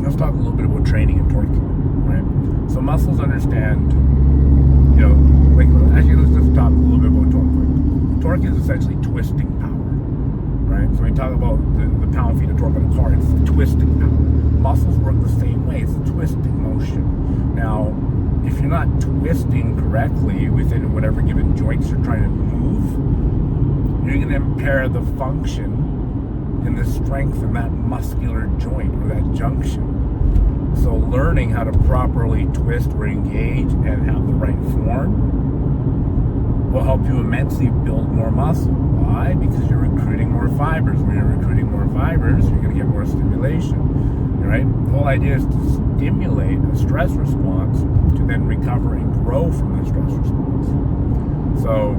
let's talk a little bit about training and torquing, right? So muscles understand, actually let's just talk a little bit about torque. Torque is essentially twisting power, right? So when we talk about the pound-feet of torque on a car, it's twisting power. Muscles work the same way, it's a twisting motion. Now, if you're not twisting correctly within whatever given joints you're trying to move, you're going to impair the function and the strength in that muscular joint or that junction. So learning how to properly twist or engage and have the right form will help you immensely build more muscle. Why? Because you're recruiting more fibers. When you're recruiting more fibers, you're going to get more stimulation, right? The whole idea is to stimulate a stress response to then recover and grow from the stress response. So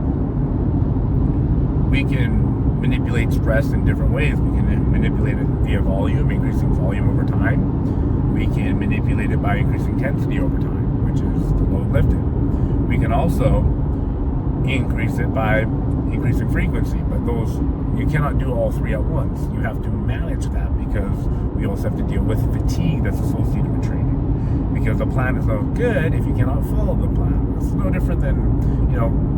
we can manipulate stress in different ways. We can manipulate it via volume, increasing volume over time. We can manipulate it by increasing intensity over time, which is the load lifted. We can also increase it by increasing frequency, but those, you cannot do all three at once. You have to manage that because we also have to deal with fatigue that's associated with training. Because the plan is no good if you cannot follow the plan. It's no different than,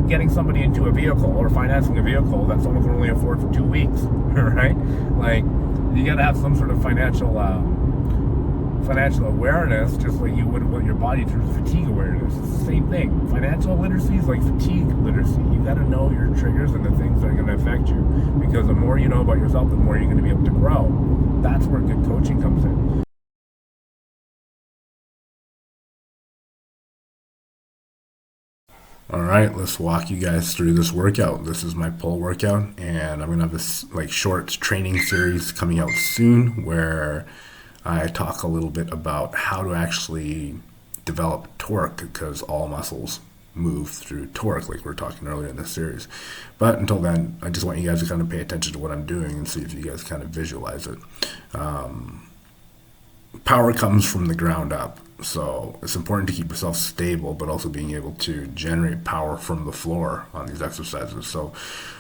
getting somebody into a vehicle or financing a vehicle that someone can only afford for 2 weeks, right? Like, you got to have some sort of financial awareness, just like you would with your body in terms of fatigue awareness. It's the same thing. Financial literacy is like fatigue literacy. You got to know your triggers and the things that are going to affect you, because the more you know about yourself, the more you're going to be able to grow. That's where good coaching comes in. All right, let's walk you guys through this workout. This is my pull workout, and I'm gonna have this short training series coming out soon where I talk a little bit about how to actually develop torque, because all muscles move through torque, like we were talking earlier in this series. But until then, I just want you guys to kind of pay attention to what I'm doing and see if you guys kind of visualize it. Power comes from the ground up. So it's important to keep yourself stable, but also being able to generate power from the floor on these exercises. So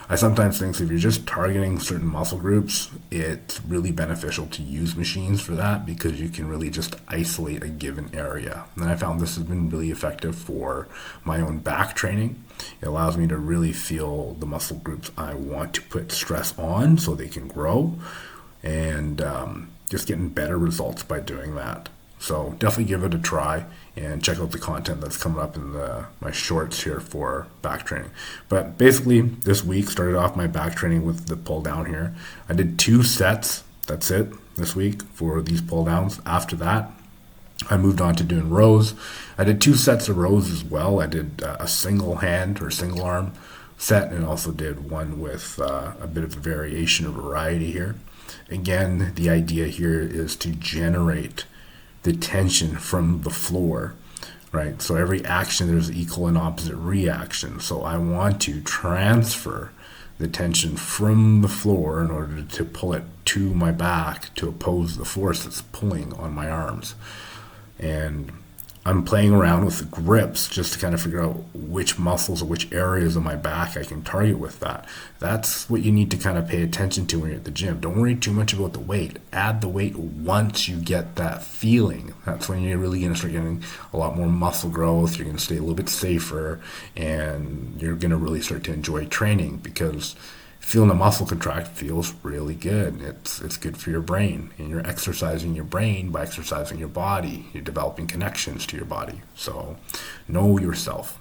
I sometimes think if you're just targeting certain muscle groups, it's really beneficial to use machines for that, because you can really just isolate a given area. And I found this has been really effective for my own back training. It allows me to really feel the muscle groups I want to put stress on so they can grow, and just getting better results by doing that. So definitely give it a try and check out the content that's coming up in my shorts here for back training. But basically this week started off my back training with the pull down here. I did 2 sets, that's it, this week for these pull downs. After that, I moved on to doing rows. I did 2 sets of rows as well. I did a single hand or single arm set, and also did one with a bit of a variation or variety here. Again, the idea here is to generate the tension from the floor, right? So every action, there's equal and opposite reaction. So I want to transfer the tension from the floor in order to pull it to my back to oppose the force that's pulling on my arms. And I'm playing around with the grips just to kind of figure out which muscles or which areas of my back I can target with that. That's what you need to kind of pay attention to when you're at the gym. Don't worry too much about the weight. Add the weight once you get that feeling. That's when you're really going to start getting a lot more muscle growth. You're going to stay a little bit safer, and you're going to really start to enjoy training, because feeling a muscle contract feels really good. It's good for your brain, and you're exercising your brain by exercising your body. You're developing connections to your body. So know yourself.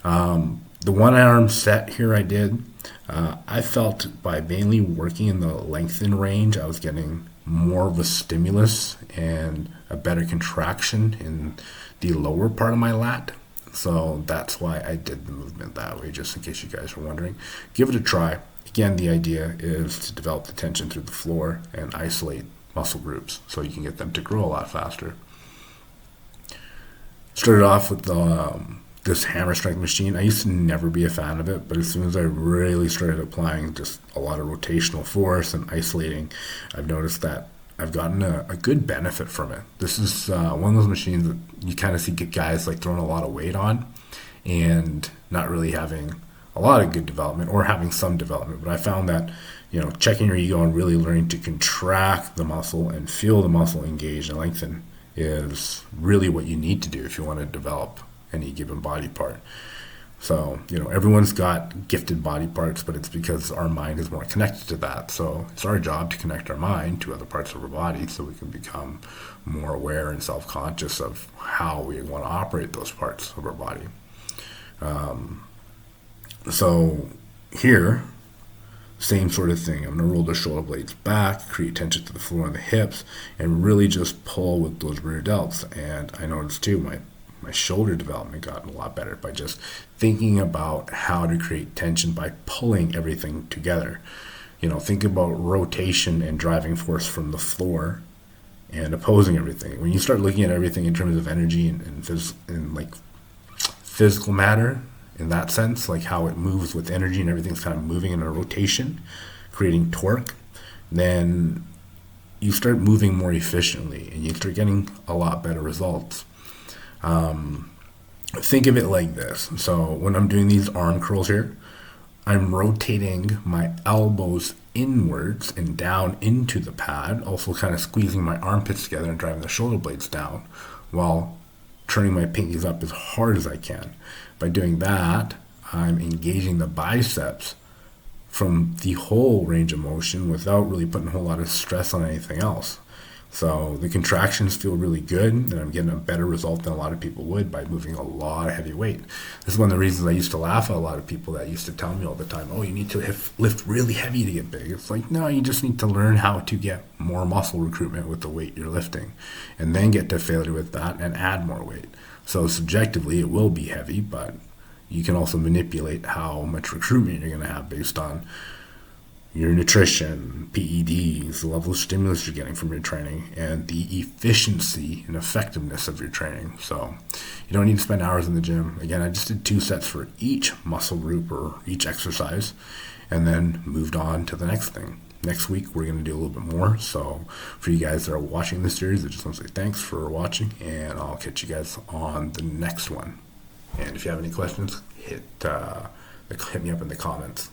The 1 arm set here I did, I felt by mainly working in the lengthen range, I was getting more of a stimulus and a better contraction in the lower part of my lat. So that's why I did the movement that way, just in case you guys were wondering. Give it a try. Again, the idea is to develop the tension through the floor and isolate muscle groups so you can get them to grow a lot faster. Started off with this hammer strength machine. I used to never be a fan of it, but as soon as I really started applying just a lot of rotational force and isolating, I've noticed that I've gotten a good benefit from it. This is one of those machines that you kind of see guys like throwing a lot of weight on and not really having a lot of good development or having some development. But I found that, checking your ego and really learning to contract the muscle and feel the muscle engage and lengthen is really what you need to do if you want to develop any given body part. So, everyone's got gifted body parts, but it's because our mind is more connected to that. So it's our job to connect our mind to other parts of our body so we can become more aware and self-conscious of how we want to operate those parts of our body. So here, same sort of thing. I'm going to roll the shoulder blades back, create tension to the floor and the hips, and really just pull with those rear delts. And I noticed too, my shoulder development got a lot better by just thinking about how to create tension by pulling everything together. Think about rotation and driving force from the floor and opposing everything. When you start looking at everything in terms of energy and like physical matter, in that sense, like how it moves with energy and everything's kind of moving in a rotation, creating torque, then you start moving more efficiently and you start getting a lot better results. Think of it like this. So when I'm doing these arm curls here, I'm rotating my elbows inwards and down into the pad, also kind of squeezing my armpits together and driving the shoulder blades down while turning my pinkies up as hard as I can. By doing that, I'm engaging the biceps from the whole range of motion without really putting a whole lot of stress on anything else. So the contractions feel really good, and I'm getting a better result than a lot of people would by moving a lot of heavy weight. This is one of the reasons I used to laugh at a lot of people that used to tell me all the time, oh, you need to lift really heavy to get big. It's like, no, you just need to learn how to get more muscle recruitment with the weight you're lifting, and then get to failure with that and add more weight. So subjectively, it will be heavy, but you can also manipulate how much recruitment you're going to have based on your nutrition, PEDs, the level of stimulus you're getting from your training, and the efficiency and effectiveness of your training. So you don't need to spend hours in the gym. Again, I just did 2 sets for each muscle group or each exercise, and then moved on to the next thing. Next week, we're going to do a little bit more. So for you guys that are watching this series, I just want to say thanks for watching, and I'll catch you guys on the next one. And if you have any questions, hit me up in the comments.